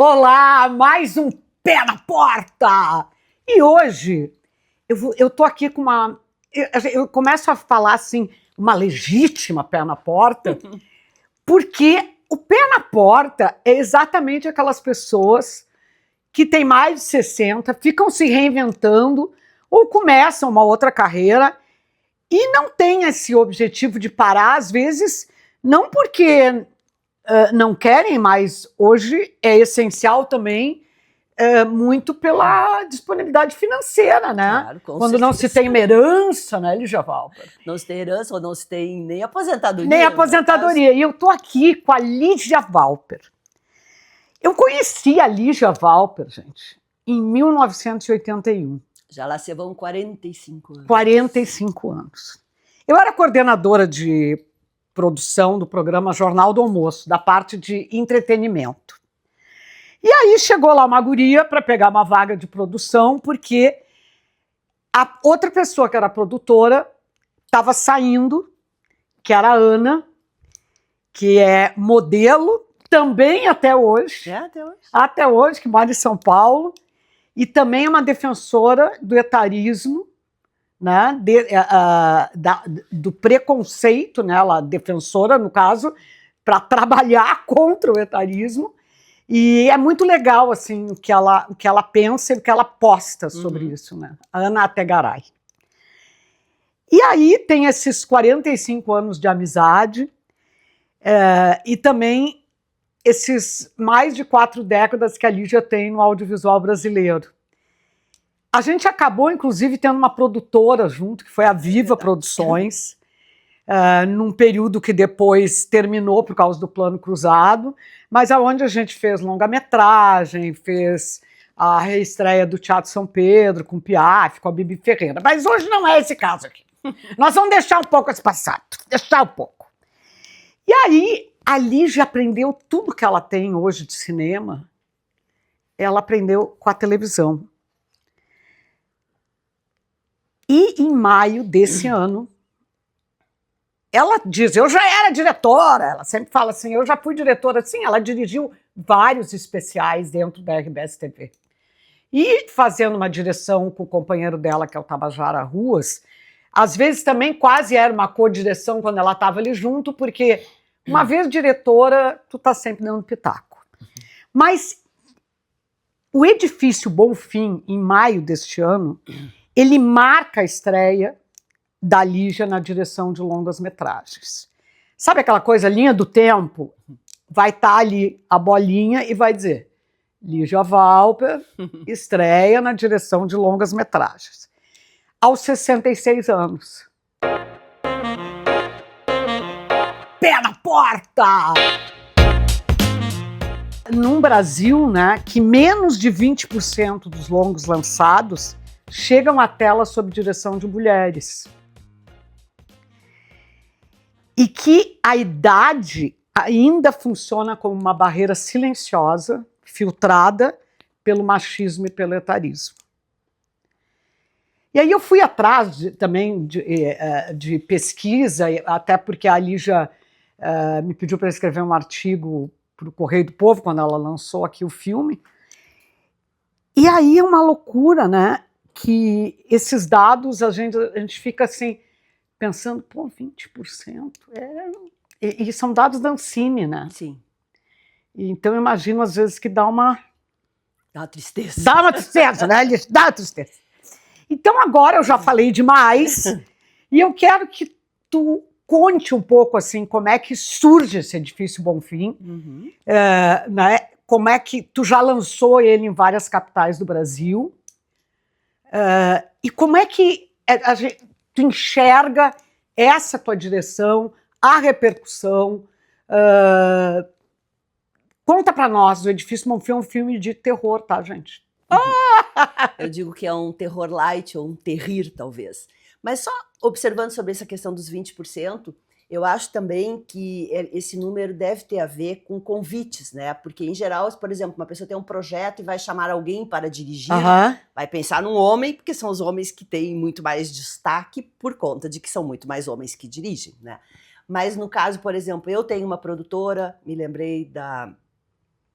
Olá, mais um Pé na Porta! E hoje eu tô aqui com uma... Eu começo a falar assim, uma legítima pé na porta, porque o pé na porta é exatamente aquelas pessoas que têm mais de 60, ficam se reinventando ou começam uma outra carreira e não têm esse objetivo de parar, às vezes, não porque não querem, mas hoje é essencial também muito pela disponibilidade financeira, né? Claro, com Quando não se tem uma herança, né, Lígia Valper? Não se tem herança ou não se tem nem aposentadoria. Nem aposentadoria. E eu estou aqui com a Lígia Valper. Eu conheci a Lígia Valper, gente, em 1981. Já lá se vão 45 anos. 45 anos. Eu era coordenadora de produção do programa Jornal do Almoço, da parte de entretenimento. E aí chegou lá uma guria para pegar uma vaga de produção, porque a outra pessoa que era produtora estava saindo, que era a Ana, que é modelo, também até hoje. Até hoje. Até hoje, que mora em São Paulo, e também é uma defensora do etarismo, né, do preconceito, né, ela é defensora, no caso, para trabalhar contra o etarismo. E é muito legal assim, o que ela pensa e o que ela posta sobre isso, né? A Ana Ategaray. E aí tem esses 45 anos de amizade e também esses mais de 4 décadas que a Lígia tem no audiovisual brasileiro. A gente acabou, inclusive, tendo uma produtora junto, que foi a Viva Produções, num período que depois terminou por causa do Plano Cruzado, mas aonde a gente fez longa-metragem, fez a reestreia do Teatro São Pedro, com o Piaf, com a Bibi Ferreira. Mas hoje não é esse caso aqui. Nós vamos deixar um pouco esse passado, deixar um pouco. E aí, a Lígia aprendeu tudo que ela tem hoje de cinema, ela aprendeu com a televisão. E em maio desse ano, ela diz, eu já era diretora, ela sempre fala assim, eu já fui diretora. Sim, ela dirigiu vários especiais dentro da RBS TV. E fazendo uma direção com o companheiro dela, que é o Tabajara Ruas, às vezes também quase era uma co-direção quando ela estava ali junto, porque uma vez diretora, tu tá sempre dando pitaco. Mas o Edifício Bonfim, em maio deste ano, ele marca a estreia da Lígia na direção de longas-metragens. Sabe aquela coisa, linha do tempo? Vai estar ali a bolinha e vai dizer Lígia Valper estreia na direção de longas-metragens. Aos 66 anos. Pé na porta! Num Brasil, né, que menos de 20% dos longos lançados chegam à tela sob direção de mulheres. E que a idade ainda funciona como uma barreira silenciosa, filtrada pelo machismo e pelo etarismo. E aí eu fui atrás também de pesquisa, até porque a Lígia me pediu para escrever um artigo para o Correio do Povo, quando ela lançou aqui o filme. E aí é uma loucura, né? Que esses dados, a gente fica assim, pensando, pô, 20%, e são dados da Ancine, né? Sim. Então eu imagino, às vezes, que dá uma tristeza. Dá uma tristeza, né? Dá uma tristeza. Então agora eu já falei demais, e eu quero que tu conte um pouco, assim, como é que surge esse Edifício Bonfim, né? Como é que tu já lançou ele em várias capitais do Brasil, e como é que tu enxerga essa tua direção, a repercussão. Conta pra nós, o Edifício Bonfim é um filme de terror, tá, gente? Eu digo que é um terror light ou um terrir, talvez. Mas só observando sobre essa questão dos 20%, eu acho também que esse número deve ter a ver com convites, né? Porque, em geral, por exemplo, uma pessoa tem um projeto e vai chamar alguém para dirigir, vai pensar num homem, porque são os homens que têm muito mais destaque por conta de que são muito mais homens que dirigem, né? Mas no caso, por exemplo, eu tenho uma produtora, me lembrei da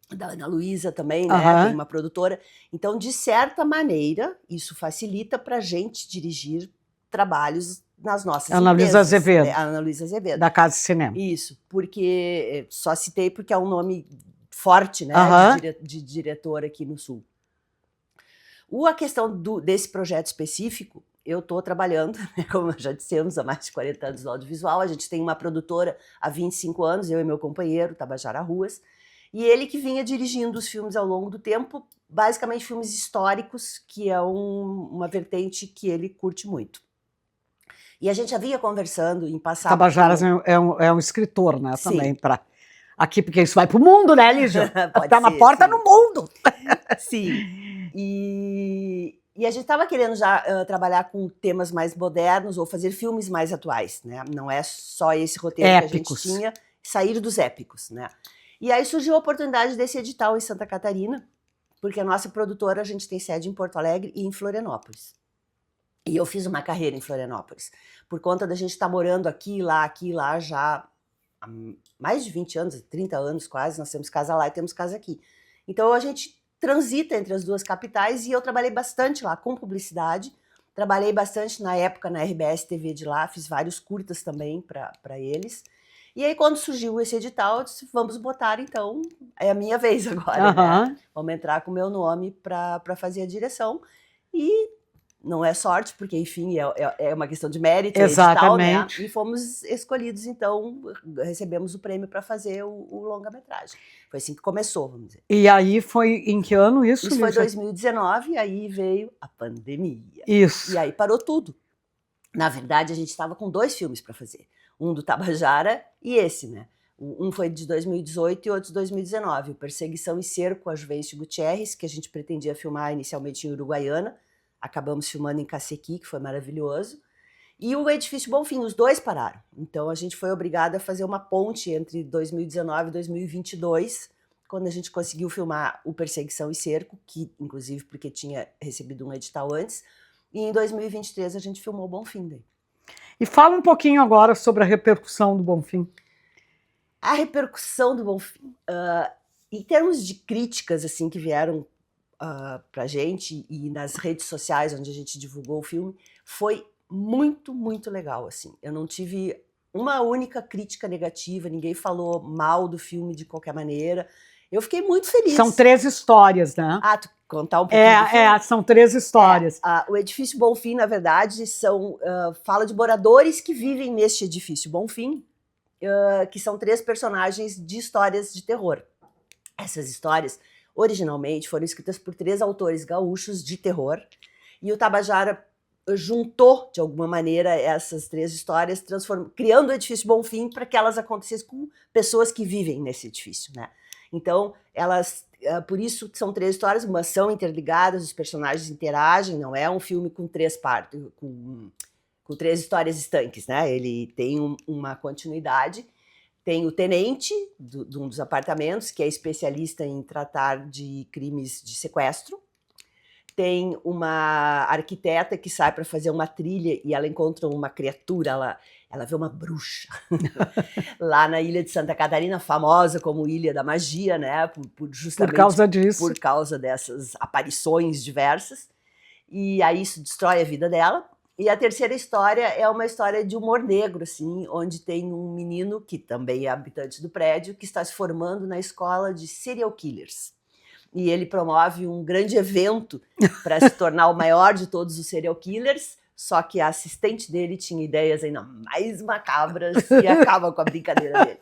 da Ana Luísa também, né? Tem uma produtora. Então, de certa maneira, isso facilita para a gente dirigir trabalhos nas nossas Ana Luísa empresas. Azevedo. Ana Luísa Azevedo. Da Casa de Cinema. Isso, porque só citei porque é um nome forte, né? De diretor aqui no Sul. A questão desse projeto específico, eu estou trabalhando, né, como já dissemos, há mais de 40 anos no audiovisual. A gente tem uma produtora há 25 anos, eu e meu companheiro, Tabajara Ruas, e ele que vinha dirigindo os filmes ao longo do tempo, basicamente filmes históricos, que é uma vertente que ele curte muito. E a gente já vinha conversando em passado. Tabajara é um escritor, né? Sim. Também, para aqui, porque isso vai para o mundo, né, Lígia? Está na porta, sim. No mundo. Sim. E a gente estava querendo já trabalhar com temas mais modernos ou fazer filmes mais atuais, né? Não é só esse roteiro épicos. Que a gente tinha, sair dos épicos, né? E aí surgiu a oportunidade desse edital em Santa Catarina, porque a nossa produtora, a gente tem sede em Porto Alegre e em Florianópolis. E eu fiz uma carreira em Florianópolis, por conta da gente estar morando aqui e lá já há mais de 20 anos, 30 anos quase, nós temos casa lá e temos casa aqui. Então a gente transita entre as duas capitais e eu trabalhei bastante lá com publicidade, trabalhei bastante na época na RBS TV de lá, fiz vários curtas também para eles. E aí quando surgiu esse edital, eu disse, vamos botar então, é a minha vez agora, né? Vamos entrar com o meu nome para fazer a direção. E não é sorte, porque, enfim, é uma questão de mérito, exatamente. Edital, né? E fomos escolhidos, então, recebemos o prêmio para fazer o longa-metragem. Foi assim que começou, vamos dizer. E aí foi em que ano isso? Isso foi 2019, aí veio a pandemia. Isso. E aí parou tudo. Na verdade, a gente estava com 2 filmes para fazer. Um do Tabajara e esse, né? Um foi de 2018 e outro de 2019. O Perseguição e Cerco, a Juvencio Gutierrez, que a gente pretendia filmar inicialmente em Uruguaiana. Acabamos filmando em Cacequi, que foi maravilhoso. E o Edifício Bonfim, os 2 pararam. Então a gente foi obrigado a fazer uma ponte entre 2019 e 2022, quando a gente conseguiu filmar o Perseguição e Cerco, que inclusive porque tinha recebido um edital antes, e em 2023 a gente filmou o Bonfim daí. E fala um pouquinho agora sobre a repercussão do Bonfim. A repercussão do Bonfim, em termos de críticas assim que vieram pra gente e nas redes sociais onde a gente divulgou o filme, foi muito, muito legal, assim. Eu não tive uma única crítica negativa, ninguém falou mal do filme de qualquer maneira. Eu fiquei muito feliz. São 3 histórias, né? Tu contar um pouquinho do filme? São 3 histórias. O Edifício Bonfim, na verdade, fala de moradores que vivem neste Edifício Bonfim, que são 3 personagens de histórias de terror. Essas histórias originalmente foram escritas por 3 autores gaúchos de terror, e o Tabajara juntou, de alguma maneira, essas 3 histórias, criando o Edifício Bonfim para que elas acontecessem com pessoas que vivem nesse edifício, né? Então, por isso são 3 histórias, umas são interligadas, os personagens interagem, não é um filme com 3 partes, com 3 histórias estanques, né? Ele tem uma continuidade. Tem o tenente de um dos apartamentos, que é especialista em tratar de crimes de sequestro. Tem uma arquiteta que sai para fazer uma trilha e ela encontra uma criatura, ela vê uma bruxa lá na ilha de Santa Catarina, famosa como Ilha da Magia, né? Justamente por causa disso. Por causa dessas aparições diversas. E aí isso destrói a vida dela. E a terceira história é uma história de humor negro, assim, onde tem um menino, que também é habitante do prédio, que está se formando na escola de serial killers. E ele promove um grande evento para se tornar o maior de todos os serial killers, só que a assistente dele tinha ideias ainda mais macabras e acaba com a brincadeira dele.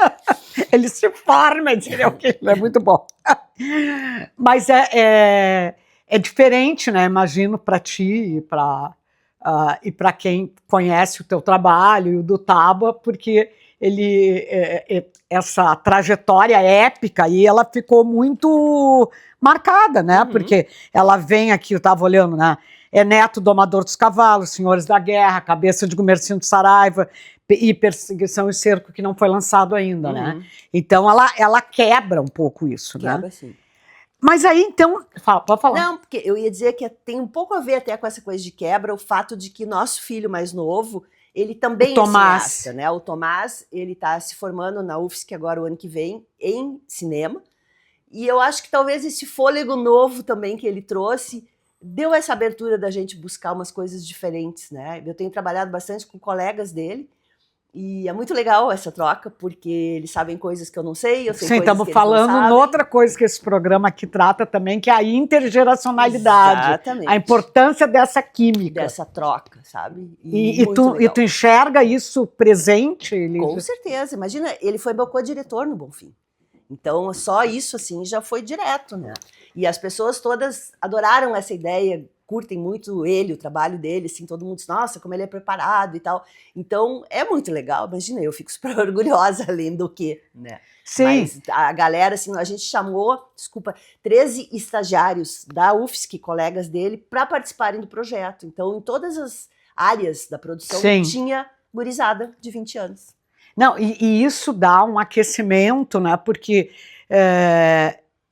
Ele se forma de serial killer, é muito bom. Mas é diferente, né? Imagino, para ti e para quem conhece o teu trabalho e o do Taba, porque essa trajetória épica aí, ela ficou muito marcada, né? Porque ela vem aqui, eu estava olhando, né? É neto do Amador dos Cavalos, Senhores da Guerra, Cabeça de Gumercindo de Saraiva e Perseguição e Cerco, que não foi lançado ainda, né? Então ela quebra um pouco isso, quebra, né? Sim. Mas aí, então, pode falar. Não, porque eu ia dizer que tem um pouco a ver até com essa coisa de quebra, o fato de que nosso filho mais novo, ele também é cineasta, né? O Tomás, ele está se formando na UFSC agora o ano que vem em cinema, E eu acho que talvez esse fôlego novo também que ele trouxe deu essa abertura da gente buscar umas coisas diferentes, né? Eu tenho trabalhado bastante com colegas dele e é muito legal essa troca, porque eles sabem coisas que eu não sei, eu sei Sim, coisas estamos que eles não falando sabem. noutra coisa que esse programa aqui trata também, que é a intergeracionalidade, Exatamente. a importância dessa química. Dessa troca, sabe? E muito legal. tu enxerga isso presente, Lígia? Com certeza. Imagina, ele foi meu co-diretor no Bonfim. Então, só isso, assim, já foi direto, né? E as pessoas todas adoraram essa ideia, curtem muito ele, o trabalho dele, assim, todo mundo diz, nossa, como ele é preparado e tal. Então, é muito legal, imagina, eu fico super orgulhosa além do que, né? Sim. Mas a galera, assim, a gente chamou, 13 estagiários da UFSC, colegas dele, para participarem do projeto. Então, em todas as áreas da produção, Sim. tinha gurizada de 20 anos. Não, e isso dá um aquecimento, né? Porque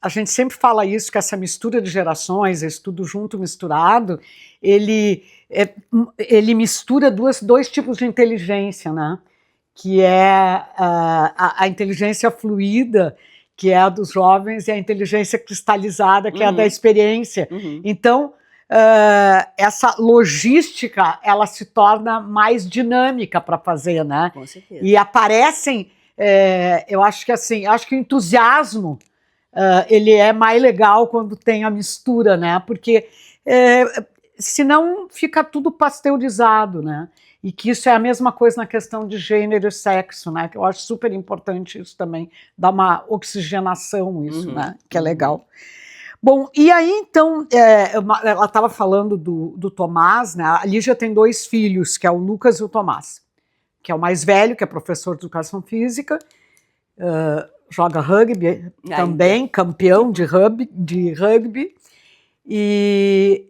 a gente sempre fala isso, que essa mistura de gerações, esse tudo junto, misturado, ele mistura dois tipos de inteligência, né? Que é a inteligência fluida, que é a dos jovens, e a inteligência cristalizada, que é a da experiência. Então, essa logística, ela se torna mais dinâmica para fazer, né? Com certeza. E aparecem, eu acho que assim, acho que o entusiasmo, ele é mais legal quando tem a mistura, né? Porque senão fica tudo pasteurizado, né? E que isso é a mesma coisa na questão de gênero e sexo, né? Que eu acho super importante isso também, dar uma oxigenação isso, né? Que é legal. Bom, e aí então, ela estava falando do Tomás, né? A Lígia tem 2 filhos, que é o Lucas e o Tomás, que é o mais velho, que é professor de educação física, joga rugby também, campeão de rugby, e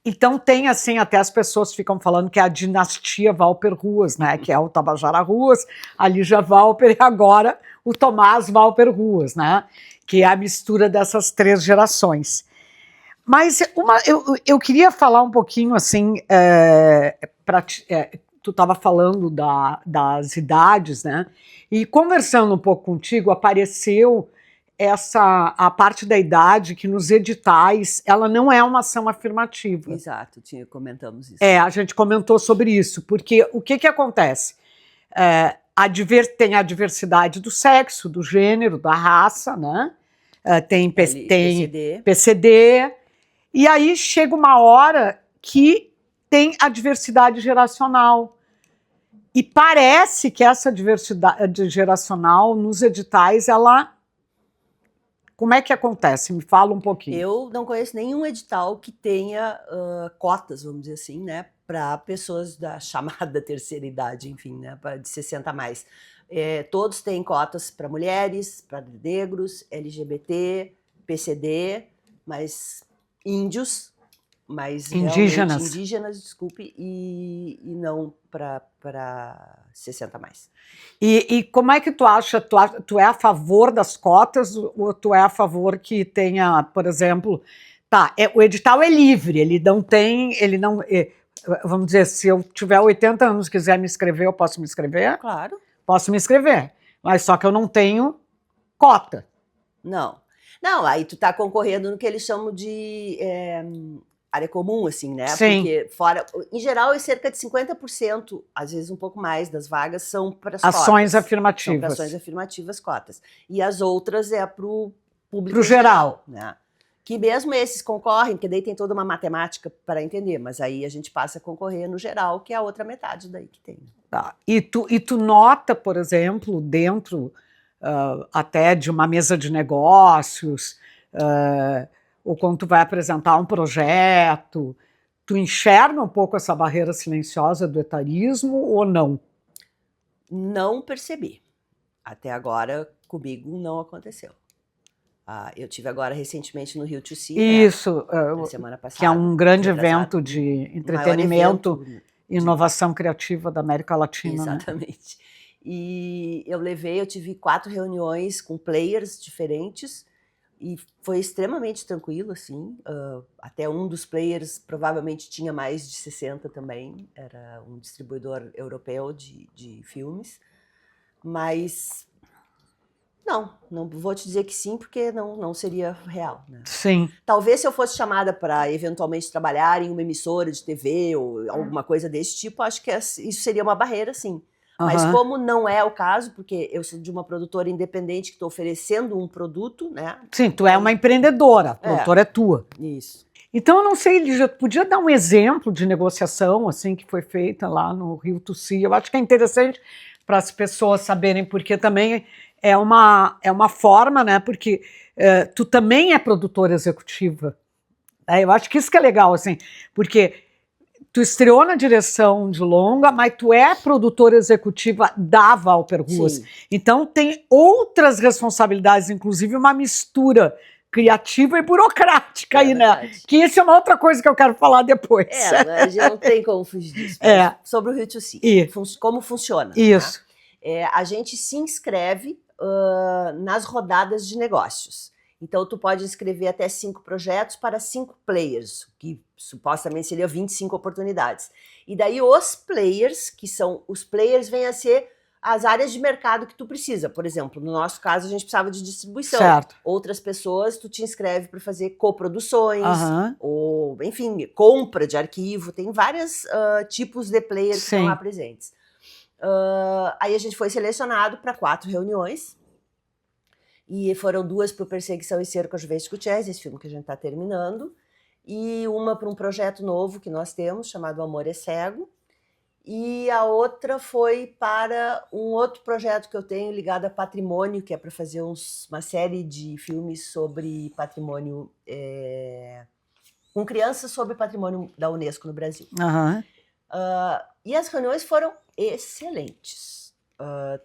então tem assim, até as pessoas ficam falando que é a dinastia Valper Ruas, né? Que é o Tabajara Ruas, a Lígia Valper e agora o Tomás Valper Ruas, né? Que é a mistura dessas 3 gerações. Mas eu queria falar um pouquinho assim, tu estava falando das idades, né? E conversando um pouco contigo, apareceu a parte da idade que nos editais, ela não é uma ação afirmativa. Exato, comentamos isso. A gente comentou sobre isso, porque o que acontece? Tem a diversidade do sexo, do gênero, da raça, né? Tem PCD, e aí chega uma hora que tem a diversidade geracional. E parece que essa diversidade geracional nos editais, ela... Como é que acontece? Me fala um pouquinho. Eu não conheço nenhum edital que tenha cotas, vamos dizer assim, né, para pessoas da chamada terceira idade, enfim, né, de 60 a mais. Todos têm cotas para mulheres, para negros, LGBT, PCD, mas índios, mas indígenas, desculpe, e não para 60 a mais. E como é que tu acha? Tu é a favor das cotas ou tu é a favor que tenha, por exemplo, o edital é livre, vamos dizer, se eu tiver 80 anos e quiser me inscrever, eu posso me inscrever? Claro. Posso me inscrever, mas só que eu não tenho cota. Não, aí tu tá concorrendo no que eles chamam de área comum, assim, né? Sim. Porque em geral, é cerca de 50%, às vezes um pouco mais, das vagas são para as cotas. Ações afirmativas. São para ações afirmativas, cotas. E as outras é para o público pro geral, né? Que mesmo esses concorrem, porque daí tem toda uma matemática para entender, mas aí a gente passa a concorrer no geral, que é a outra metade daí que tem. Tá. E tu nota, por exemplo, dentro até de uma mesa de negócios, ou quando tu vai apresentar um projeto, tu enxerga um pouco essa barreira silenciosa do etarismo ou não? Não percebi. Até agora, comigo não aconteceu. Eu tive agora recentemente no Rio to See, isso, na semana passada, que é um grande evento de entretenimento, inovação criativa da América Latina. Exatamente. Né? E eu tive 4 reuniões com players diferentes e foi extremamente tranquilo, assim. Até um dos players provavelmente tinha mais de 60 também, era um distribuidor europeu de filmes, mas Não vou te dizer que sim, porque não seria real, né? Sim. Talvez se eu fosse chamada para eventualmente trabalhar em uma emissora de TV ou alguma coisa desse tipo, acho que isso seria uma barreira, sim. Mas Aham. como não é o caso, porque eu sou de uma produtora independente que estou oferecendo um produto, né? Sim, tu é uma empreendedora, a É. produtora é tua. Isso. Então, eu não sei, Lígia, tu podia dar um exemplo de negociação assim que foi feita lá no Rio Tossi? Eu acho que é interessante para as pessoas saberem, porque também é uma forma, né? Porque tu também é produtora executiva. Né? Eu acho que isso que é legal, assim, porque tu estreou na direção de longa, mas tu é produtora executiva da Valper Ruas. Sim. Então tem outras responsabilidades, inclusive uma mistura criativa e burocrática aí, né? verdade. Que isso é uma outra coisa que eu quero falar depois. A gente não tem como fugir disso. É. Sobre o Rio Tossi, E- como funciona. Isso. Né? A gente se inscreve nas rodadas de negócios. Então, tu pode inscrever até 5 projetos para 5 players, que supostamente seria 25 oportunidades. E daí os players, que são os players, vêm a ser as áreas de mercado que tu precisa. Por exemplo, no nosso caso, a gente precisava de distribuição. Certo. Outras pessoas, tu te inscreve para fazer coproduções, Aham. ou, enfim, compra de arquivo. Tem vários tipos de players que estão Sim. lá presentes. Aí a gente foi selecionado para 4 reuniões. E foram 2 para o Perseguição e Cerco a Juventus Gutierrez, esse filme que a gente está terminando, e uma para um projeto novo que nós temos, chamado Amor é Cego, e a outra foi para um outro projeto que eu tenho ligado a patrimônio, que é para fazer uma série de filmes sobre patrimônio, com crianças sobre patrimônio da Unesco no Brasil. Aham. E as reuniões foram excelentes.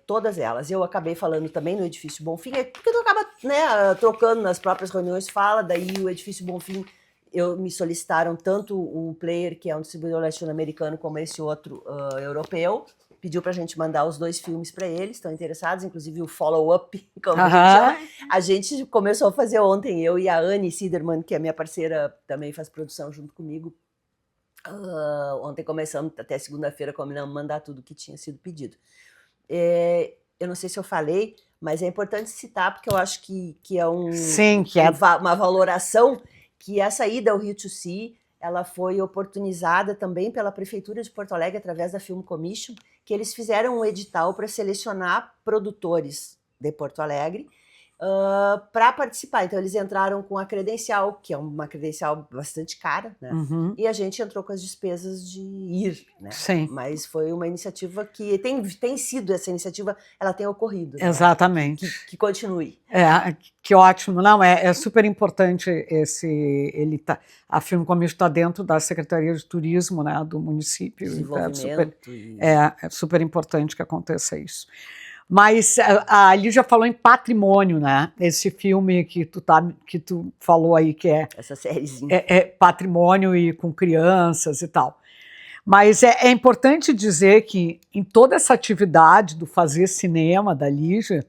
Todas elas. Eu acabei falando também no Edifício Bonfim, porque tu acaba, né, trocando nas próprias reuniões, fala, daí o Edifício Bonfim, me solicitaram tanto o player, que é um distribuidor latino-americano, como esse outro europeu, pediu pra gente mandar os 2 filmes para eles, estão interessados, inclusive o follow-up, como a gente chama. A gente começou a fazer ontem, eu e a Anne Siderman, que é minha parceira, também faz produção junto comigo. Ontem começamos, até segunda-feira combinamos mandar tudo que tinha sido pedido. Eu não sei se eu falei, mas é importante citar, porque eu acho que é Sim, que é uma valoração, que essa ida ao Rio Tossi, ela foi oportunizada também pela Prefeitura de Porto Alegre, através da Film Commission, que eles fizeram um edital para selecionar produtores de Porto Alegre para participar. Então, eles entraram com a credencial, que é uma credencial bastante cara, né? Uhum. E a gente entrou com as despesas de ir, né? Sim. Mas foi uma iniciativa que tem sido, essa iniciativa, ela tem ocorrido. Exatamente. Né? Que continue. Que ótimo. Não, é super importante a Film Commission está dentro da Secretaria de Turismo, né, do município. Desenvolvimento. É super importante que aconteça isso. Mas a Lígia falou em patrimônio, né? Esse filme que tu falou aí, que é essa sériezinha. É patrimônio e com crianças e tal. Mas é importante dizer que em toda essa atividade do fazer cinema da Lígia,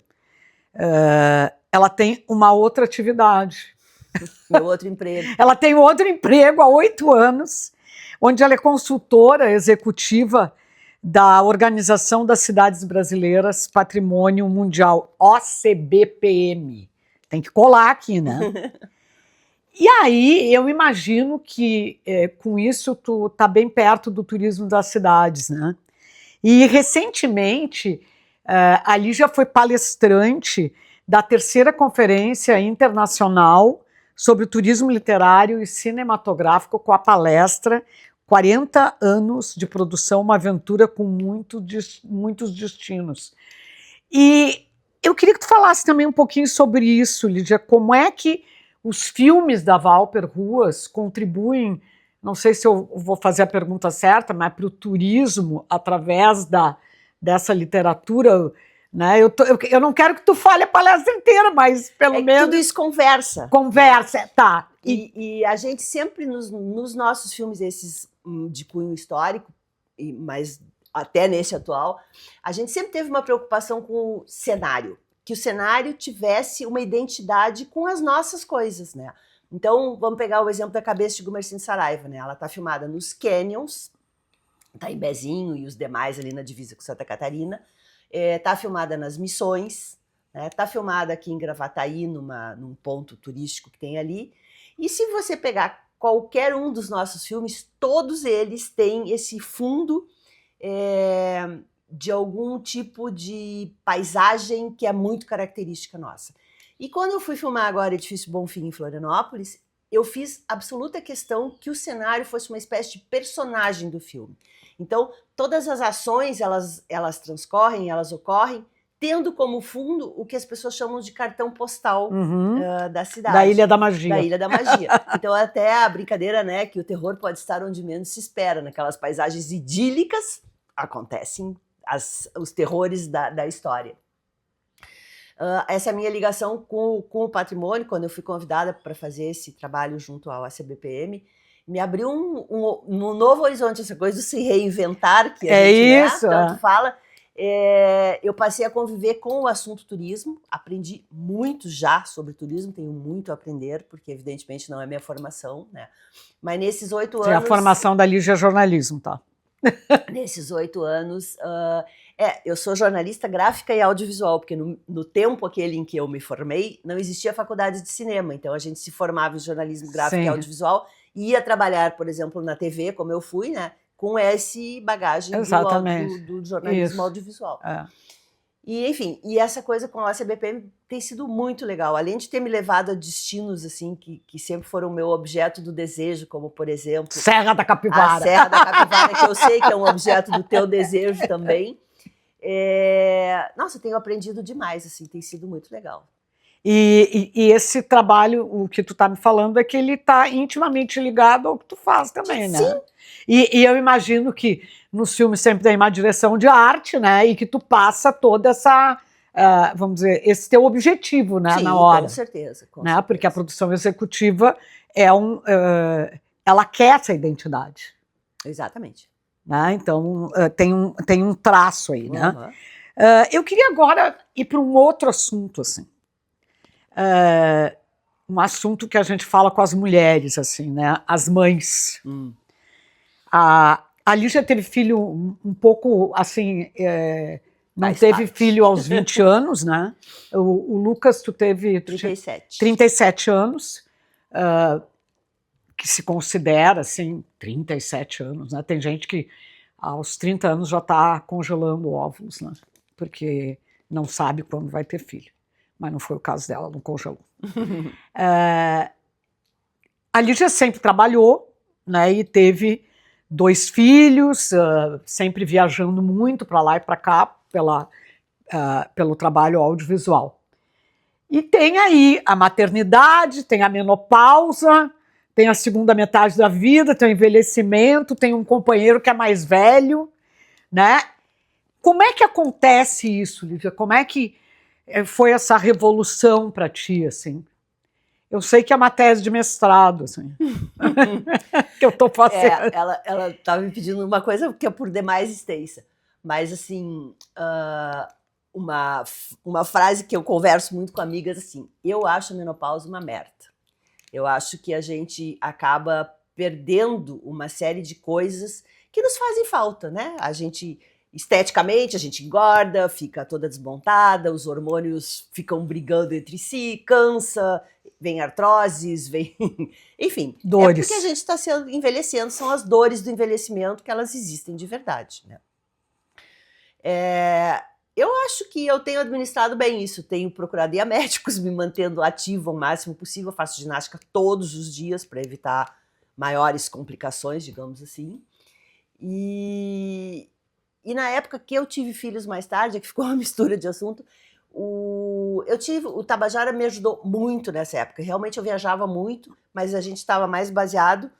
ela tem uma outra atividade. Meu outro emprego. Ela tem outro emprego há 8 anos, onde ela é consultora executiva da Organização das Cidades Brasileiras Patrimônio Mundial, OCBPM. Tem que colar aqui, né? E aí eu imagino que com isso tu tá bem perto do turismo das cidades, né? E recentemente a Lígia foi palestrante da 3ª Conferência Internacional sobre o Turismo Literário e Cinematográfico, com a palestra 40 anos de produção, uma aventura com muitos destinos. E eu queria que tu falasse também um pouquinho sobre isso, Lígia, como é que os filmes da Valper Ruas contribuem, não sei se eu vou fazer a pergunta certa, mas para o turismo através dessa literatura, né? Eu não quero que tu fale a palestra inteira, mas pelo menos... Tudo isso conversa. Conversa, tá. E a gente sempre, nos nossos filmes esses de cunho histórico, mas até nesse atual, a gente sempre teve uma preocupação com o cenário, que o cenário tivesse uma identidade com as nossas coisas, né? Então, vamos pegar o exemplo da Cabeça de Gumercindo Saraiva, né? Ela está filmada nos canyons, está em Bezinho e os demais ali na divisa com Santa Catarina, está filmada nas Missões, né? Tá filmada aqui em Gravataí, num ponto turístico que tem ali. E se você pegar qualquer um dos nossos filmes, todos eles têm esse fundo de algum tipo de paisagem que é muito característica nossa. E quando eu fui filmar agora Edifício Bonfim em Florianópolis, eu fiz absoluta questão que o cenário fosse uma espécie de personagem do filme. Então, todas as ações, elas transcorrem, elas ocorrem, tendo como fundo o que as pessoas chamam de cartão postal da cidade. Da Ilha da Magia. Da Ilha da Magia. Então, até a brincadeira, né, que o terror pode estar onde menos se espera, naquelas paisagens idílicas, acontecem os terrores da história. Essa é a minha ligação com o patrimônio, quando eu fui convidada para fazer esse trabalho junto ao ACBPM, me abriu um novo horizonte, essa coisa de se reinventar, que a gente tanto fala. Eu passei a conviver com o assunto turismo, aprendi muito já sobre turismo, tenho muito a aprender, porque evidentemente não é minha formação, né? Mas nesses 8 anos... A formação da Lígia é jornalismo, tá? Nesses 8 anos... eu sou jornalista gráfica e audiovisual, porque no tempo aquele em que eu me formei, não existia faculdade de cinema, então a gente se formava em jornalismo gráfico e audiovisual, e ia trabalhar, por exemplo, na TV, como eu fui, né, com esse bagagem do jornalismo audiovisual. E, enfim, e essa coisa com a CBPM tem sido muito legal, além de ter me levado a destinos assim, que sempre foram o meu objeto do desejo, como, por exemplo... Serra da Capivara. A Serra da Capivara, que eu sei que é um objeto do teu desejo também. Nossa, eu tenho aprendido demais, assim, tem sido muito legal. E esse trabalho, o que tu tá me falando, é que ele tá intimamente ligado ao que tu faz também, né? Sim. E eu imagino que nos filmes sempre tem uma direção de arte, né? E que tu passa toda essa, vamos dizer, esse teu objetivo, né? Sim, na hora. Com certeza. Né? Porque a produção executiva ela quer essa identidade. Exatamente. Né? Então, tem um traço aí, né? Eu queria agora ir para um outro assunto, assim. Um assunto que a gente fala com as mulheres, assim, né? As mães. A Lígia teve filho um pouco, assim, não teve filho aos 20 anos, né? O Lucas, tu teve... 37. 37 anos, que se considera, assim, 37 anos, né? Tem gente que aos 30 anos já está congelando óvulos, né? Porque não sabe quando vai ter filho. Mas não foi o caso dela, não congelou. A Lígia sempre trabalhou, né? E teve 2 filhos, sempre viajando muito para lá e para cá pelo trabalho audiovisual. E tem aí a maternidade, tem a menopausa, tem a segunda metade da vida, tem o envelhecimento, tem um companheiro que é mais velho, né? Como é que acontece isso, Lívia? Como é que foi essa revolução para ti, assim? Eu sei que é uma tese de mestrado, assim, que eu estou fazendo. Ela estava me pedindo uma coisa que é por demais extensa, mas, assim, uma frase que eu converso muito com amigas, assim, eu acho a menopausa uma merda. Eu acho que a gente acaba perdendo uma série de coisas que nos fazem falta, né? Esteticamente, a gente engorda, fica toda desmontada, os hormônios ficam brigando entre si, cansa, vem artroses, vem... Enfim, dores. É porque a gente está envelhecendo, são as dores do envelhecimento que elas existem de verdade, né? Eu acho que eu tenho administrado bem isso, tenho procurado ir a médicos, me mantendo ativa o máximo possível, faço ginástica todos os dias para evitar maiores complicações, digamos assim. E na época que eu tive filhos mais tarde, que ficou uma mistura de assunto, o Tabajara me ajudou muito nessa época. Realmente eu viajava muito, mas a gente estava mais baseado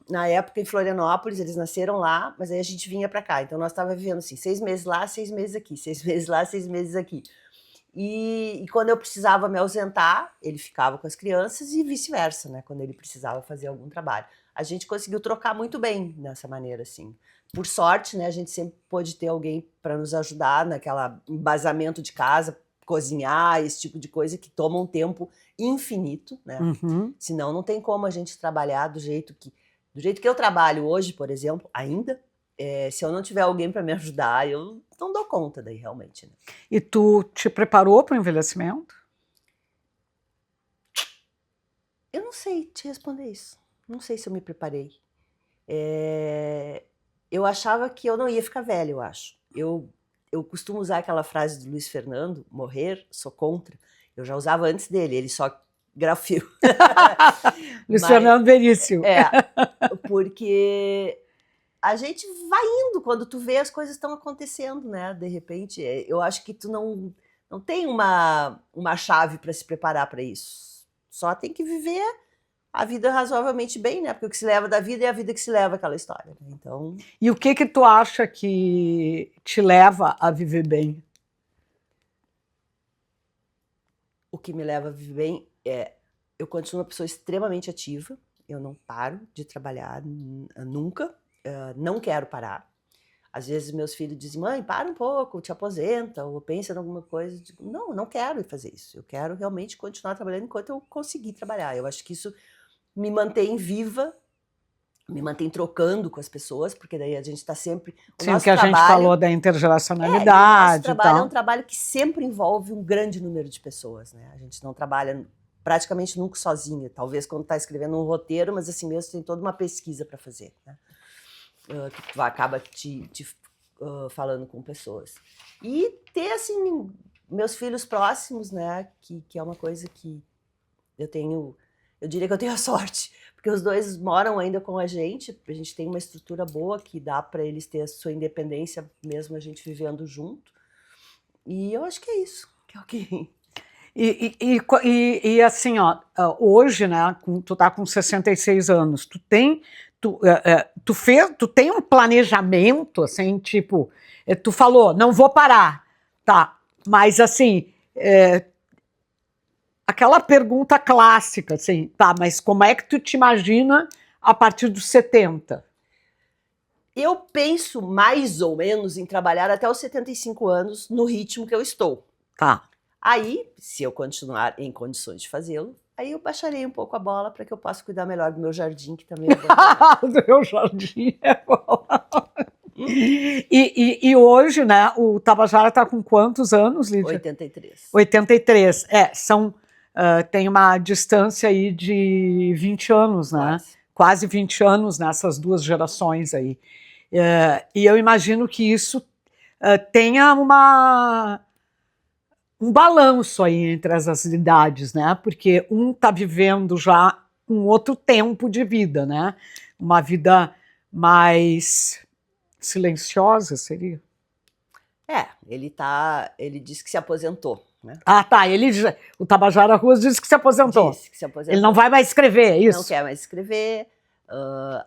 na época em Florianópolis, eles nasceram lá, mas aí a gente vinha para cá. Então nós estávamos vivendo assim, 6 meses lá, 6 meses aqui, 6 meses lá, 6 meses aqui. E quando eu precisava me ausentar, ele ficava com as crianças e vice-versa, né? Quando ele precisava fazer algum trabalho. A gente conseguiu trocar muito bem dessa maneira, assim. Por sorte, né, a gente sempre pôde ter alguém para nos ajudar naquela embasamento de casa, cozinhar, esse tipo de coisa que toma um tempo infinito, né? Senão não tem como a gente trabalhar do jeito que eu trabalho hoje, por exemplo, ainda, se eu não tiver alguém para me ajudar, eu não dou conta daí, realmente. Né? E tu te preparou para o envelhecimento? Eu não sei te responder isso. Não sei se eu me preparei. Eu achava que eu não ia ficar velha, eu acho. Eu costumo usar aquela frase do Luiz Fernando, morrer, sou contra. Eu já usava antes dele, ele só grafiou. Luiz Fernando Veríssimo. Porque a gente vai indo quando tu vê as coisas estão acontecendo, né? De repente, eu acho que tu não tem uma chave para se preparar para isso. Só tem que viver a vida razoavelmente bem, né? Porque o que se leva da vida é a vida que se leva aquela história. Né? Então... E o que tu acha que te leva a viver bem? O que me leva a viver bem é... Eu continuo uma pessoa extremamente ativa. Eu não paro de trabalhar nunca. Não quero parar. Às vezes meus filhos dizem, mãe, para um pouco, te aposenta, ou pensa em alguma coisa. Eu digo, não quero fazer isso. Eu quero realmente continuar trabalhando enquanto eu conseguir trabalhar. Eu acho que isso me mantém viva, me mantém trocando com as pessoas, porque daí a gente está sempre... Sim, o que a gente falou da intergeracionalidade. O nosso trabalho é um trabalho que sempre envolve um grande número de pessoas. Né? A gente não trabalha praticamente nunca sozinha, talvez quando está escrevendo um roteiro, mas assim mesmo tem toda uma pesquisa para fazer. Né? Que tu acaba falando com pessoas. E ter, assim, meus filhos próximos, né, que é uma coisa que eu diria que eu tenho a sorte, porque os dois moram ainda com a gente tem uma estrutura boa que dá para eles ter a sua independência, mesmo a gente vivendo junto, e eu acho que é isso, que é o que... E assim, ó, hoje, né, tu tá com 66 anos, tu tem um planejamento, assim, tipo, tu falou, não vou parar, tá, mas assim, aquela pergunta clássica, assim, tá, mas como é que tu te imagina a partir dos 70? Eu penso mais ou menos em trabalhar até os 75 anos no ritmo que eu estou. Tá. Aí, se eu continuar em condições de fazê-lo, aí eu baixarei um pouco a bola para que eu possa cuidar melhor do meu jardim, que também é bom. Do meu jardim é bom. E hoje, né, o Tabajara está com quantos anos, Lídia? 83. 83. Tem uma distância aí de 20 anos, né? Quase 20 anos nessas duas gerações aí. E eu imagino que isso tenha um balanço aí entre as idades, né? Porque um está vivendo já um outro tempo de vida, né? Uma vida mais silenciosa, seria? Ele disse que se aposentou. Né? Ah, tá. O Tabajara Ruas disse que se aposentou. Disse que se aposentou. Ele não vai mais escrever, é isso? Não quer mais escrever.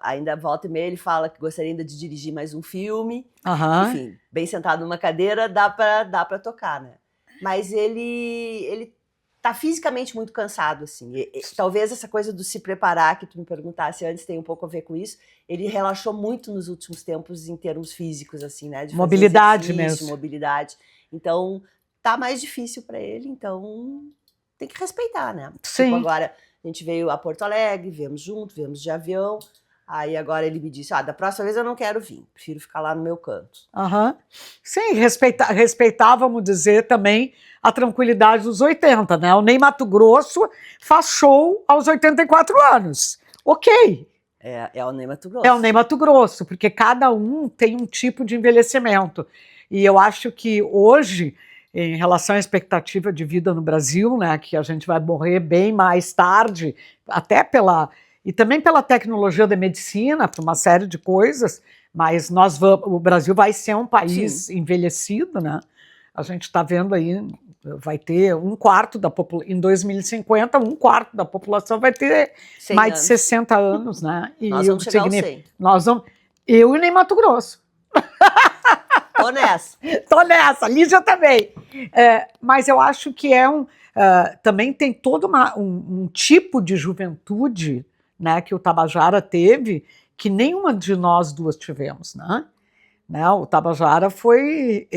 Ainda volta e meia ele fala que gostaria ainda de dirigir mais um filme. Enfim, bem sentado numa cadeira, dá para tocar, né? Mas ele tá fisicamente muito cansado, assim. Talvez essa coisa do se preparar, que tu me perguntasse antes, tem um pouco a ver com isso. Ele relaxou muito nos últimos tempos em termos físicos, assim, né? De mobilidade mesmo. Mobilidade. Então, tá mais difícil para ele, então tem que respeitar, né? Sim. Tipo, agora a gente veio a Porto Alegre, viemos junto, viemos de avião. Aí agora ele me disse, da próxima vez eu não quero vir, prefiro ficar lá no meu canto. Sim, respeitar, vamos dizer, também a tranquilidade dos 80, né? O Ney Matogrosso faz show aos 84 anos. Ok. É o Ney Matogrosso. É o Ney Matogrosso, porque cada um tem um tipo de envelhecimento. E eu acho que hoje, em relação à expectativa de vida no Brasil, né, que a gente vai morrer bem mais tarde, até e também pela tecnologia da medicina, por uma série de coisas, mas o Brasil vai ser um país envelhecido, né? A gente está vendo aí, vai ter um quarto da população, em 2050, um quarto da população vai ter mais de 60 anos, né? E nós vamos chegar aos 100. Eu e nem Mato Grosso. Tô nessa, Lígia também. Mas eu acho que também tem todo um tipo de juventude, né, que o Tabajara teve, que nenhuma de nós duas tivemos, né? O Tabajara foi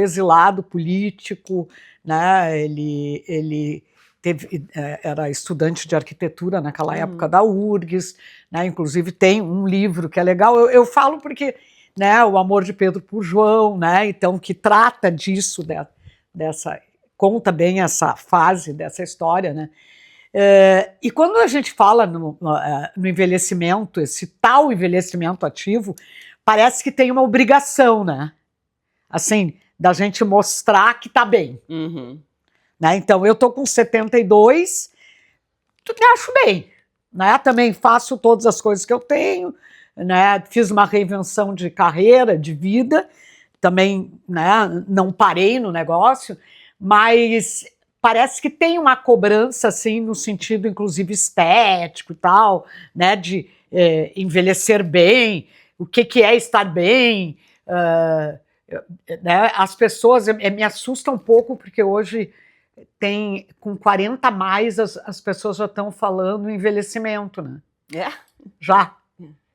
exilado político, né? Ele era estudante de arquitetura naquela época da URGS, né? Inclusive tem um livro que é legal. Eu falo porque né, o amor de Pedro por João, né, então que trata disso, conta bem essa fase dessa história, né. E quando a gente fala no envelhecimento, esse tal envelhecimento ativo, parece que tem uma obrigação, né, assim, da gente mostrar que está bem. Uhum. Né? Então, eu estou com 72, me acho bem. Né? Também faço todas as coisas que eu tenho, né? Fiz uma reinvenção de carreira, de vida, também, né, não parei no negócio, mas parece que tem uma cobrança, assim, no sentido, inclusive, estético e tal, né, de envelhecer bem, o que é estar bem, né, as pessoas me assustam um pouco, porque hoje com 40 a mais, as pessoas já estão falando em envelhecimento, né? Já.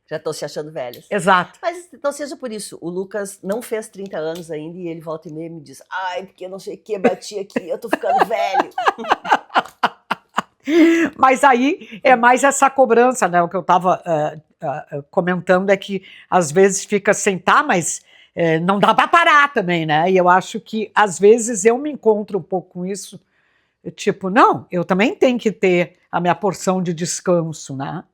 Já estão se achando velhas. Exato. Mas não seja por isso. O Lucas não fez 30 anos ainda e ele volta e meia me diz: ai, porque eu não sei o que, bati aqui, eu tô ficando velho. Mas aí é mais essa cobrança, né? O que eu estava comentando é que às vezes fica assim, tá, mas não dá para parar também, né? E eu acho que às vezes eu me encontro um pouco com isso, tipo, não, eu também tenho que ter a minha porção de descanso, né?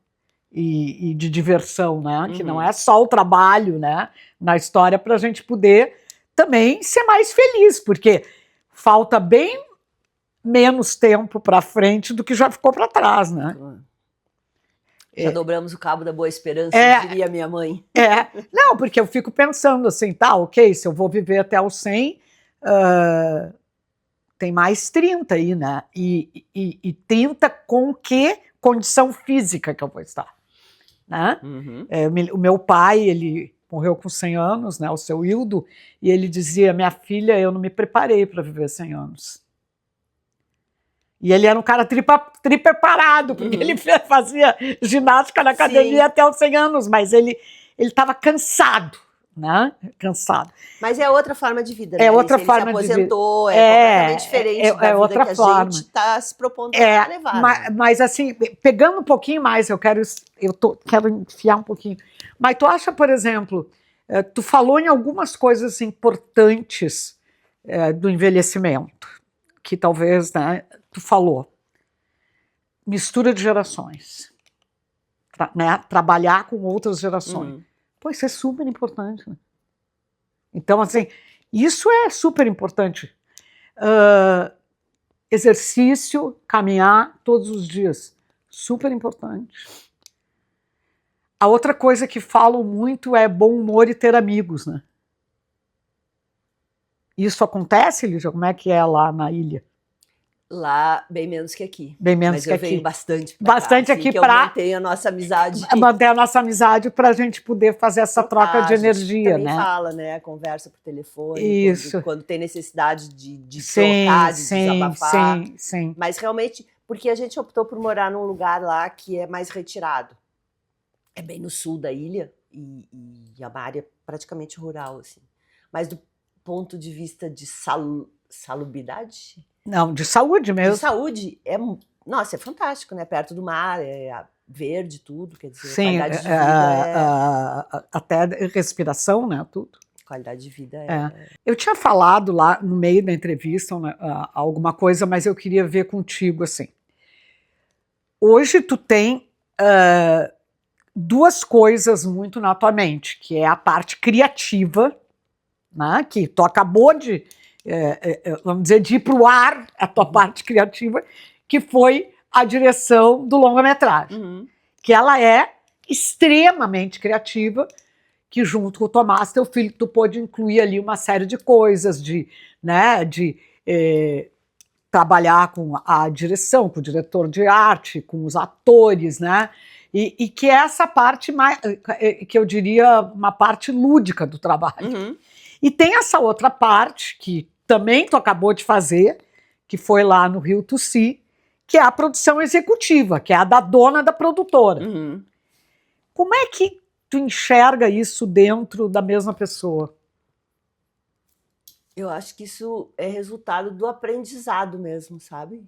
E de diversão, né? Que não é só o trabalho, né? Na história, para a gente poder também ser mais feliz, porque falta bem menos tempo para frente do que já ficou para trás, né? Já dobramos o cabo da boa esperança, diria minha mãe. Não, porque eu fico pensando assim, tá, ok, se eu vou viver até os 100, tem mais 30 aí, né? E 30 com que condição física que eu vou estar? Né? O meu pai, ele morreu com 100 anos, né, o seu Hildo, e ele dizia, minha filha, eu não me preparei para viver 100 anos. E ele era um cara tripreparado, porque ele fazia ginástica na academia até os 100 anos, mas ele estava cansado, né? Cansado. Mas é outra forma de vida, né? É outra forma de vida. Ele se aposentou, completamente diferente da vida outra que forma. A gente está se propondo a levar. Mas assim, pegando um pouquinho mais, quero enfiar um pouquinho. Mas tu acha, por exemplo, tu falou em algumas coisas importantes do envelhecimento, que talvez, né, tu falou. Mistura de gerações. Né, trabalhar com outras gerações. Pô, isso é super importante. Né? Então, assim, isso é super importante. Exercício, caminhar todos os dias. Super importante. A outra coisa que falam muito é bom humor e ter amigos, né? Isso acontece, Lígia? Como é que é lá na ilha? Lá, bem menos que aqui. Bem menos que aqui. Mas eu venho bastante pra bastante cá, aqui para manter a nossa amizade. Manter a nossa amizade para a gente poder fazer essa troca de energia, também né? Fala, né? Conversa por telefone. Isso. Quando tem necessidade de trocar, de desabafar. Sim. Mas realmente, porque a gente optou por morar num lugar lá que é mais retirado. É bem no sul da ilha e é uma área praticamente rural, assim. Mas do ponto de vista de salubridade? Não, de saúde mesmo. De saúde, nossa, é fantástico, né? Perto do mar, verde, tudo, quer dizer, sim, qualidade de vida até respiração, né? Tudo. Qualidade de vida Eu tinha falado lá no meio da entrevista alguma coisa, mas eu queria ver contigo assim. Hoje tu tem duas coisas muito na tua mente, que é a parte criativa, né? Que tu acabou de vamos dizer, de ir para o ar a tua parte criativa, que foi a direção do longa-metragem. Que ela é extremamente criativa, que junto com o Tomás, teu filho, tu pôde incluir ali uma série de coisas, de trabalhar com a direção, com o diretor de arte, com os atores, né? E que é essa parte mais, que eu diria, uma parte lúdica do trabalho. E tem essa outra parte, que também tu acabou de fazer, que foi lá no Rio Tussi, que é a produção executiva, que é a da dona da produtora. Como é que tu enxerga isso dentro da mesma pessoa? Eu acho que isso é resultado do aprendizado mesmo, sabe?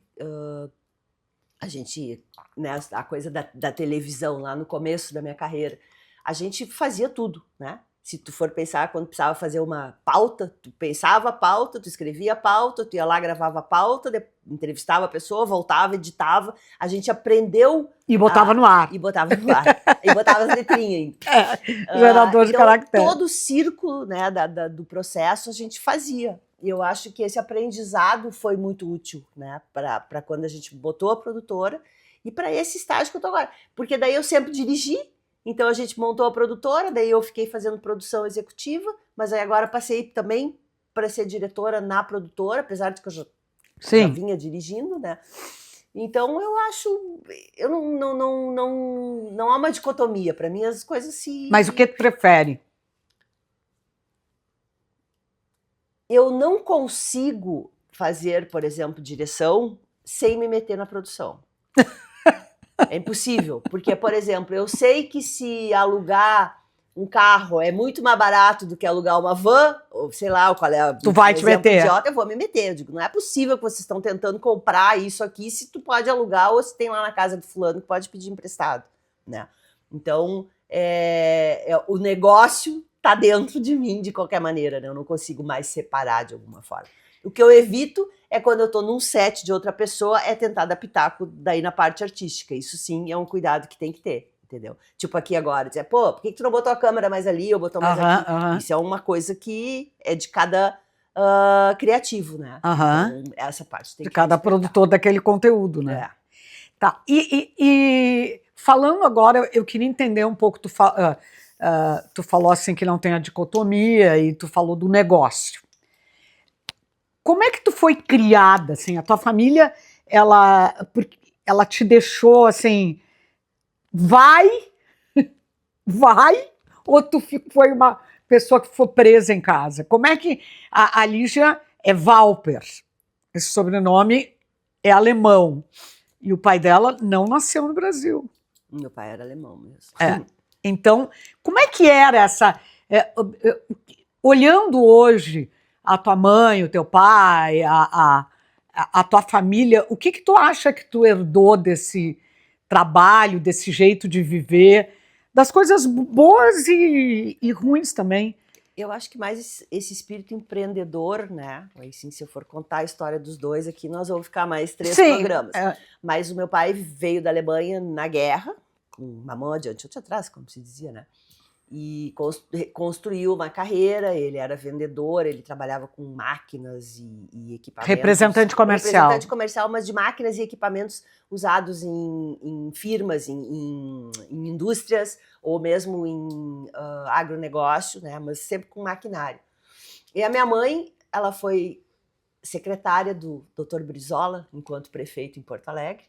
A gente, né, a coisa da televisão lá no começo da minha carreira, a gente fazia tudo, né? Se tu for pensar, quando precisava fazer uma pauta, tu pensava a pauta, tu escrevia a pauta, tu ia lá, gravava a pauta, entrevistava a pessoa, voltava, editava. A gente aprendeu... E botava no ar. E botava no ar. E botava as letrinhas. Gerador de caractere. Todo o círculo, né, do processo a gente fazia. E eu acho que esse aprendizado foi muito útil, né, para quando a gente botou a produtora e para esse estágio que eu tô agora. Porque daí eu sempre dirigi, então a gente montou a produtora, daí eu fiquei fazendo produção executiva, mas aí agora passei também para ser diretora na produtora, apesar de que eu já vinha dirigindo, né. Então eu acho, eu não há uma dicotomia, para mim as coisas se... Mas o que tu prefere? Eu não consigo fazer, por exemplo, direção sem me meter na produção. É impossível, porque, por exemplo, eu sei que se alugar um carro é muito mais barato do que alugar uma van, ou sei lá, qual é tu vai te meter. Idiota, eu vou me meter. Eu digo, não é possível que vocês estão tentando comprar isso aqui se tu pode alugar ou se tem lá na casa do fulano que pode pedir emprestado, né? Então, o negócio tá dentro de mim de qualquer maneira, né? Eu não consigo mais separar de alguma forma. O que eu evito é quando eu tô num set de outra pessoa, é tentar dar pitaco daí na parte artística. Isso sim é um cuidado que tem que ter, entendeu? Tipo aqui agora, dizer, pô, por que tu não botou a câmera mais ali ou botou mais aqui? Isso é uma coisa que é de cada criativo, né? Então, essa parte tem de que cada respeitar. produtor daquele conteúdo, né? Tá, e falando agora, eu queria entender um pouco, tu falou assim que não tem a dicotomia e tu falou do negócio. Como é que tu foi criada, assim, a tua família, ela te deixou, assim, vai, ou tu foi uma pessoa que foi presa em casa? Como é que a Lígia é Valper, esse sobrenome é alemão, e o pai dela não nasceu no Brasil. Meu pai era alemão mesmo. Então, como é que era essa... olhando hoje a tua mãe, o teu pai, a tua família, o que tu acha que tu herdou desse trabalho, desse jeito de viver, das coisas boas e ruins também? Eu acho que mais esse espírito empreendedor, né? Aí sim, se eu for contar a história dos dois aqui, nós vamos ficar mais 3 programas. Mas o meu pai veio da Alemanha na guerra, com uma mão adiante e outra atrás, como se dizia, né? E construiu uma carreira, ele era vendedor, ele trabalhava com máquinas e equipamentos. Representante comercial. Representante comercial, mas de máquinas e equipamentos usados em firmas, em indústrias, ou mesmo em agronegócio, né? Mas sempre com maquinário. E a minha mãe, ela foi secretária do Dr. Brizola, enquanto prefeito em Porto Alegre.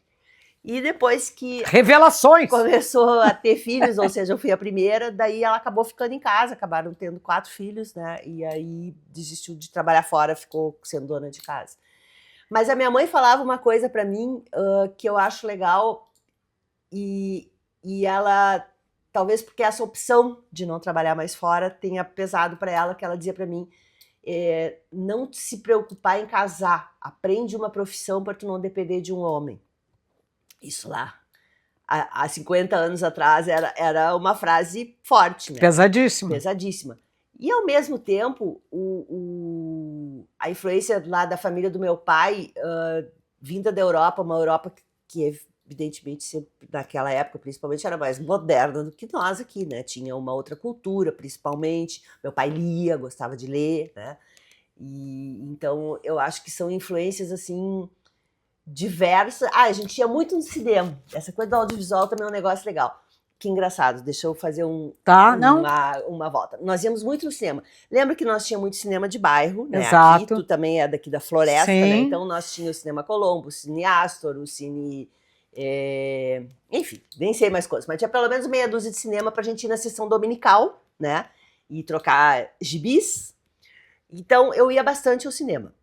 E depois que revelações começou a ter filhos, ou seja, eu fui a primeira, daí ela acabou ficando em casa, acabaram tendo 4 filhos, né? E aí desistiu de trabalhar fora, ficou sendo dona de casa. Mas a minha mãe falava uma coisa para mim que eu acho legal, e ela, talvez porque essa opção de não trabalhar mais fora tenha pesado para ela, que ela dizia para mim, não se preocupar em casar, aprende uma profissão para tu não depender de um homem. Isso lá, há 50 anos atrás, era uma frase forte, né? Pesadíssima. Pesadíssima. E, ao mesmo tempo, a influência lá da família do meu pai, vinda da Europa, uma Europa que evidentemente, sempre, naquela época, principalmente, era mais moderna do que nós aqui, né? Tinha uma outra cultura, principalmente. Meu pai lia, gostava de ler, né? E, então, eu acho que são influências, assim... diversas. A gente ia muito no cinema. Essa coisa do audiovisual também é um negócio legal. Que engraçado, deixa eu fazer uma volta. Nós íamos muito no cinema. Lembra que nós tínhamos muito cinema de bairro, né? Exato. Aqui, tu também é daqui da Floresta, sim, né? Então nós tínhamos o Cinema Colombo, o Cine Astor, o Cine... enfim, nem sei mais coisas. Mas tinha pelo menos meia dúzia de cinema pra gente ir na sessão dominical, né? E trocar gibis. Então eu ia bastante ao cinema.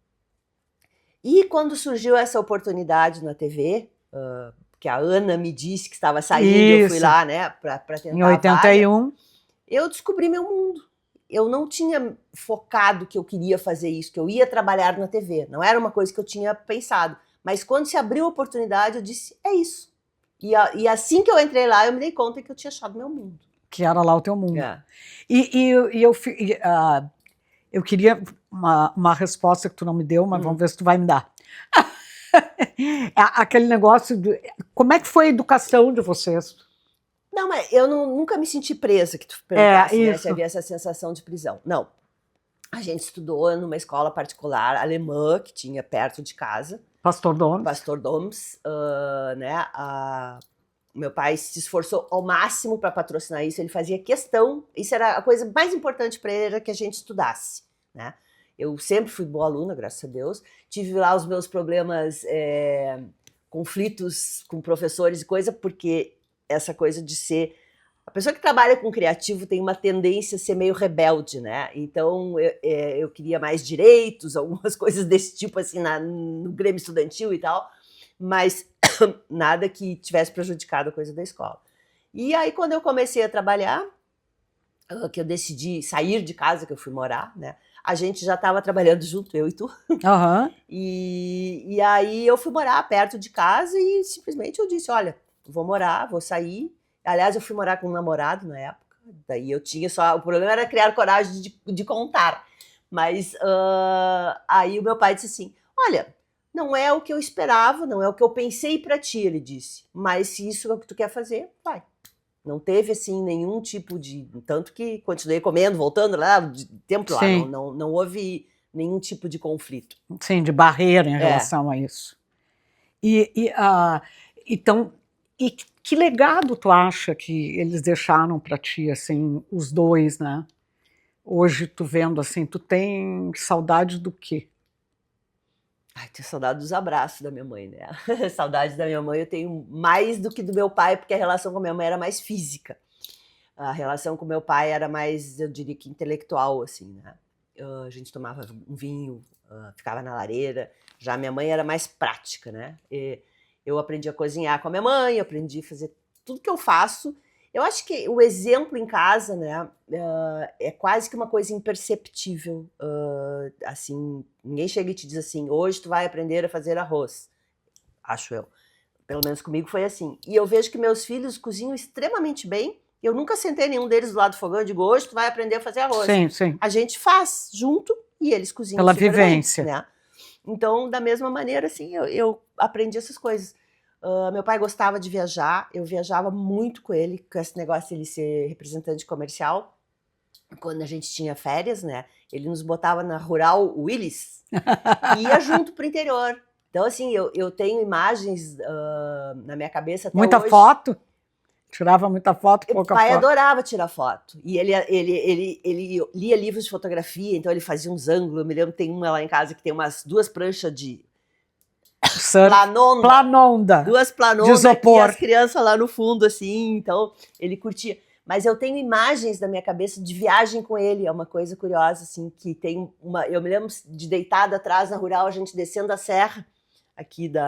E quando surgiu essa oportunidade na TV, que a Ana me disse que estava saindo, eu fui lá, né, para tentar em 81, eu descobri meu mundo. Eu não tinha focado que eu queria fazer isso, que eu ia trabalhar na TV. Não era uma coisa que eu tinha pensado. Mas quando se abriu a oportunidade, eu disse, é isso. E assim que eu entrei lá, eu me dei conta que eu tinha achado meu mundo. Que era lá o teu mundo. É. Eu queria uma resposta que tu não me deu, mas vamos ver se tu vai me dar. Aquele negócio como é que foi a educação de vocês? Não, mas eu nunca me senti presa, que tu perguntasse, né, isso. se havia essa sensação de prisão. Não. A gente estudou numa escola particular alemã, que tinha perto de casa. Pastor Doms. Pastor Doms, né? Meu pai se esforçou ao máximo para patrocinar isso, ele fazia questão, isso era a coisa mais importante para ele, era que a gente estudasse, né? Eu sempre fui boa aluna, graças a Deus, tive lá os meus problemas, conflitos com professores e coisa, porque essa coisa de ser... A pessoa que trabalha com criativo tem uma tendência a ser meio rebelde, né? Então, eu queria mais direitos, algumas coisas desse tipo, assim, no Grêmio Estudantil e tal, mas nada que tivesse prejudicado a coisa da escola. E aí, quando eu comecei a trabalhar, que eu decidi sair de casa, que eu fui morar, né? A gente já estava trabalhando junto, eu e tu. Uhum. E aí eu fui morar perto de casa e simplesmente eu disse, olha, vou morar, vou sair. Aliás, eu fui morar com um namorado na época, daí eu tinha só... O problema era criar coragem de contar. Mas aí o meu pai disse assim, olha, não é o que eu esperava, não é o que eu pensei para ti, ele disse, mas se isso é o que tu quer fazer, vai. Não teve, assim, nenhum tipo de... Tanto que continuei comendo, voltando lá, de tempo lá, não houve nenhum tipo de conflito. Sim, de barreira em relação a isso. Então, que legado tu acha que eles deixaram para ti, assim, os dois, né? Hoje, tu vendo assim, tu tem saudade do quê? Ai, tenho saudade dos abraços da minha mãe, né? Saudade da minha mãe eu tenho mais do que do meu pai, porque a relação com a minha mãe era mais física. A relação com meu pai era mais, eu diria que intelectual, assim, né? A gente tomava um vinho, ficava na lareira. Já a minha mãe era mais prática, né? Eu aprendi a cozinhar com a minha mãe, aprendi a fazer tudo que eu faço. Eu acho que o exemplo em casa, né, é quase que uma coisa imperceptível. Assim, ninguém chega e te diz assim, hoje tu vai aprender a fazer arroz. Acho eu. Pelo menos comigo foi assim. E eu vejo que meus filhos cozinham extremamente bem. Eu nunca sentei nenhum deles do lado do fogão e digo, hoje tu vai aprender a fazer arroz. Sim, sim. A gente faz junto e eles cozinham pela super vivência. bem, né? Então, da mesma maneira, assim, eu aprendi essas coisas. Meu pai gostava de viajar, eu viajava muito com ele, com esse negócio de ele ser representante comercial. Quando a gente tinha férias, né, ele nos botava na Rural Willis e ia junto pro interior. Então, assim, eu tenho imagens na minha cabeça até muita hoje. Foto? Tirava muita foto, pouca foto. O pai foto. adorava tirar foto. E ele lia livros de fotografia, então ele fazia uns ângulos. Eu me lembro que tem uma lá em casa que tem umas 2 pranchas de planonda. 2 planondas e as crianças lá no fundo, assim, então ele curtia. Mas eu tenho imagens na minha cabeça de viagem com ele, é uma coisa curiosa, assim, que tem uma... Eu me lembro de deitada atrás na Rural, a gente descendo a serra aqui de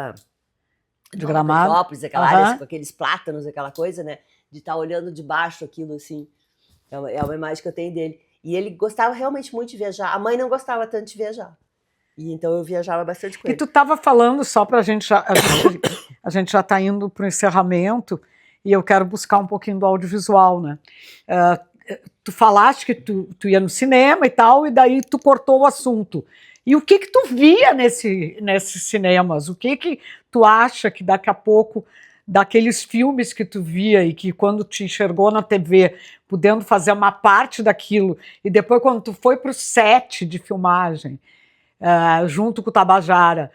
Gramado, Petrópolis, aquela área, assim, com aqueles plátanos, aquela coisa, né, de estar olhando de baixo aquilo, assim, é uma imagem que eu tenho dele. E ele gostava realmente muito de viajar, a mãe não gostava tanto de viajar. E então eu viajava bastante com ele. E tu estava falando, só para a gente já está indo para o encerramento, e eu quero buscar um pouquinho do audiovisual, né? Tu falaste que tu ia no cinema e tal, e daí tu cortou o assunto. E o que tu via nesses cinemas? O que tu acha que daqui a pouco, daqueles filmes que tu via e que quando te enxergou na TV, podendo fazer uma parte daquilo, e depois quando tu foi para o set de filmagem, junto com o Tabajara,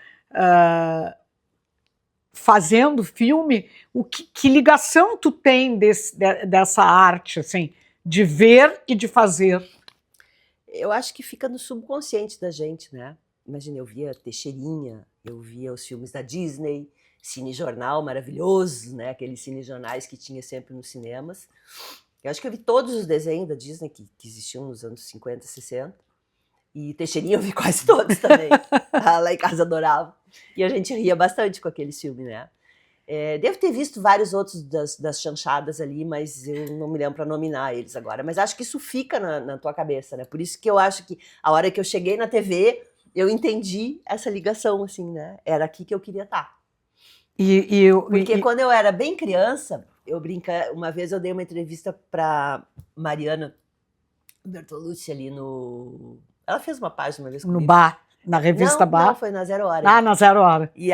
fazendo filme, que ligação tu tem dessa arte, assim, de ver e de fazer? Eu acho que fica no subconsciente da gente, né? Imagina, eu via Teixeirinha, eu via os filmes da Disney, cinejornal maravilhoso, né? Aqueles cinejornais que tinha sempre nos cinemas. Eu acho que eu vi todos os desenhos da Disney que existiam nos anos 50, 60. E Teixeirinha eu vi quase todos também. Lá em casa adorava. E a gente ria bastante com aquele filme, né? Devo ter visto vários outros das chanchadas ali, mas eu não me lembro para nominar eles agora. Mas acho que isso fica na tua cabeça, né? Por isso que eu acho que a hora que eu cheguei na TV, eu entendi essa ligação, assim, né? Era aqui que eu queria estar. Porque quando eu era bem criança, Uma vez eu dei uma entrevista para Mariana Bertolucci ali no... Ela fez uma página uma vez comigo. No Bar, na revista Bar? Não, foi na Zero Hora. Ah, na Zero Hora. E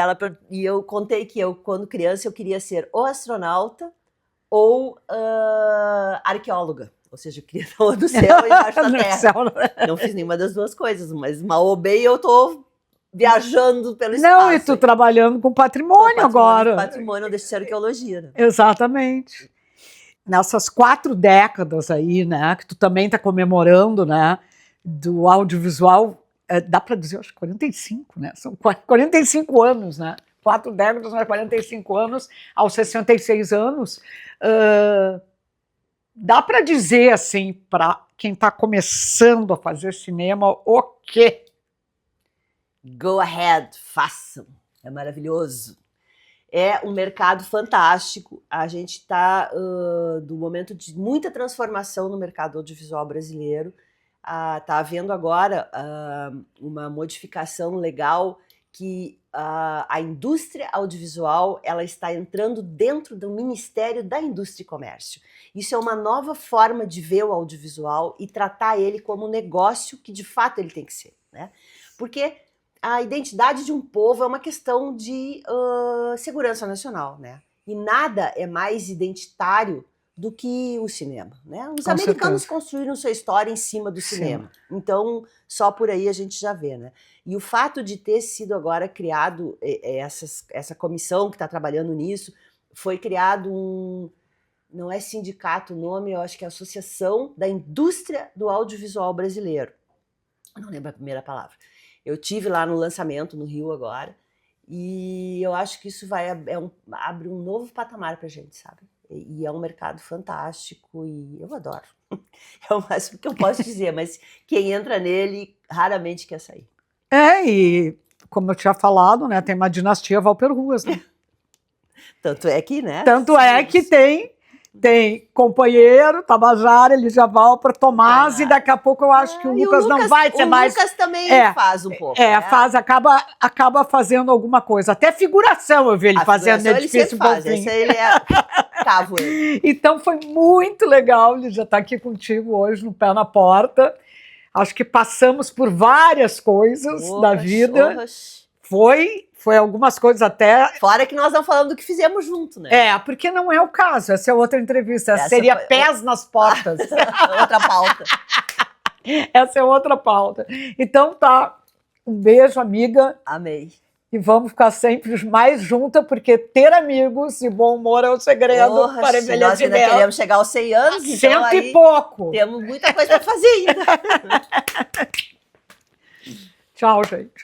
eu contei que quando criança, eu queria ser ou astronauta ou arqueóloga. Ou seja, eu queria estar no céu e embaixo da terra. Não fiz nenhuma das duas coisas, mas mal ou bem eu tô viajando pelo espaço. Não, e tu trabalhando com patrimônio agora. Patrimônio, eu deixo de ser arqueologia, né? Exatamente. Nessas 4 décadas aí, né, que tu também está comemorando, né, do audiovisual, dá para dizer, acho 45, né? São 45 anos, né? 4 décadas, mas 45 anos, aos 66 anos. Dá para dizer, assim, para quem está começando a fazer cinema, o quê? Go ahead, façam. É maravilhoso. É um mercado fantástico. A gente está do momento de muita transformação no mercado audiovisual brasileiro. Está havendo agora uma modificação legal que a indústria audiovisual ela está entrando dentro do Ministério da Indústria e Comércio. Isso é uma nova forma de ver o audiovisual e tratar ele como um negócio que de fato ele tem que ser, né? Porque a identidade de um povo é uma questão de segurança nacional, né? E nada é mais identitário do que o cinema, né? Os americanos construíram sua história em cima do cinema. Então, só por aí a gente já vê, né? E o fato de ter sido agora criado essa comissão que está trabalhando nisso, foi criado não é sindicato o nome, eu acho que é Associação da Indústria do Audiovisual Brasileiro. Eu não lembro a primeira palavra. Eu tive lá no lançamento, no Rio agora, e eu acho que isso abre um novo patamar pra gente, sabe? E é um mercado fantástico e eu adoro. É o máximo que eu posso dizer, mas quem entra nele raramente quer sair. E como eu tinha falado, né, tem uma dinastia Valper-Ruas, né? Tanto é que, né? Tanto é que tem companheiro, Tabajara, Elígia Valper, Tomás, e daqui a pouco eu acho que o Lucas não vai ser mais... O Lucas também faz um pouco. né? Acaba fazendo alguma coisa. Até figuração eu vi ele fazendo, é difícil faz. Esse ele cavo ele. Então foi muito legal, ele já está aqui contigo hoje, no Pé na Porta. Acho que passamos por várias coisas da vida. Foi algumas coisas até... Fora que nós não falamos do que fizemos junto, né? Porque não é o caso. Essa é outra entrevista. Essa seria Pés nas Portas. Outra pauta. Essa é outra pauta. Então tá. Um beijo, amiga. Amei. E vamos ficar sempre mais juntas, porque ter amigos e bom humor é o segredo para envelhecimento. Nós ainda queremos chegar aos 100 anos, então 100 e pouco. Temos muita coisa para fazer ainda. Tchau, gente.